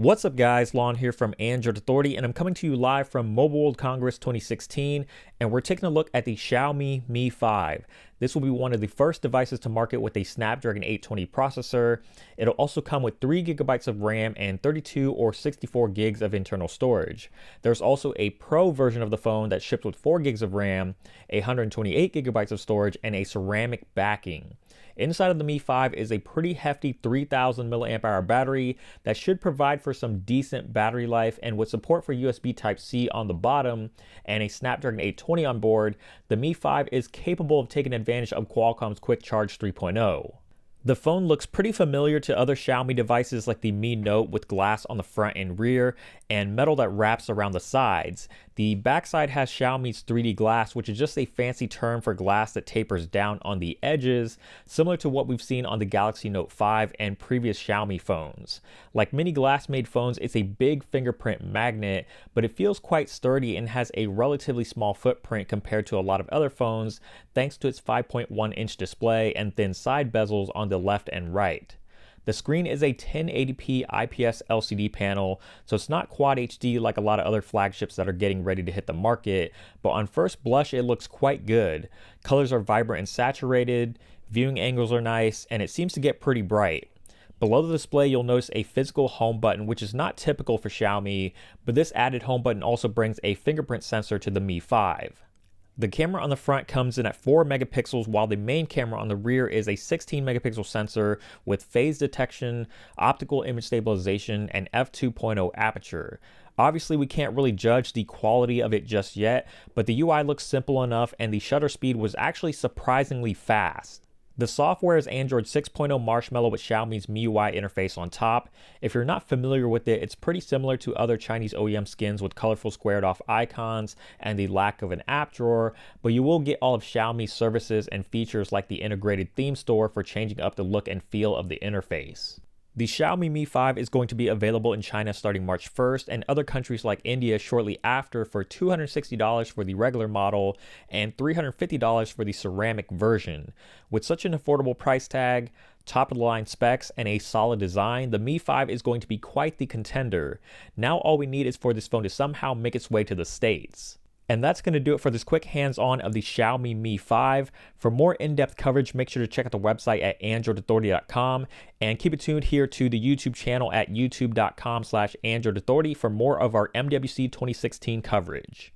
What's up guys, Lon here from Android Authority, and I'm coming to you live from Mobile World Congress 2016, and we're taking a look at the Xiaomi Mi 5. This will be one of the first devices to market with a Snapdragon 820 processor. It'll also come with 3 gigabytes of RAM and 32 or 64 gigs of internal storage. There's also a Pro version of the phone that ships with 4 gigs of RAM, 128 gigabytes of storage, and a ceramic backing. Inside of the Mi 5 is a pretty hefty 3000 milliamp hour battery that should provide for some decent battery life, and with support for USB Type-C on the bottom and a Snapdragon 820 on board, the Mi 5 is capable of taking advantage of Qualcomm's Quick Charge 3.0. The phone looks pretty familiar to other Xiaomi devices like the Mi Note with glass on the front and rear and metal that wraps around the sides. The backside has Xiaomi's 3D glass, which is just a fancy term for glass that tapers down on the edges, similar to what we've seen on the Galaxy Note 5 and previous Xiaomi phones. Like many glass-made phones, it's a big fingerprint magnet, but it feels quite sturdy and has a relatively small footprint compared to a lot of other phones, thanks to its 5.1-inch display and thin side bezels on the left and right. The screen is a 1080p IPS LCD panel, so it's not Quad HD like a lot of other flagships that are getting ready to hit the market, but on first blush it looks quite good. Colors are vibrant and saturated, viewing angles are nice, and it seems to get pretty bright. Below the display, you'll notice a physical home button, which is not typical for Xiaomi, but this added home button also brings a fingerprint sensor to the Mi 5. The camera on the front comes in at 4 megapixels, while the main camera on the rear is a 16 megapixel sensor with phase detection, optical image stabilization, and f2.0 aperture. Obviously, we can't really judge the quality of it just yet, but the UI looks simple enough and the shutter speed was actually surprisingly fast. The software is Android 6.0 Marshmallow with Xiaomi's MIUI interface on top. If you're not familiar with it, it's pretty similar to other Chinese OEM skins with colorful squared off icons and the lack of an app drawer, but you will get all of Xiaomi's services and features like the integrated theme store for changing up the look and feel of the interface. The Xiaomi Mi 5 is going to be available in China starting March 1st and other countries like India shortly after for $260 for the regular model and $350 for the ceramic version. With such an affordable price tag, top-of-the-line specs, and a solid design, the Mi 5 is going to be quite the contender. Now all we need is for this phone to somehow make its way to the States. And that's going to do it for this quick hands-on of the Xiaomi Mi 5. For more in-depth coverage, make sure to check out the website at androidauthority.com and keep it tuned here to the YouTube channel at youtube.com/androidauthority for more of our MWC 2016 coverage.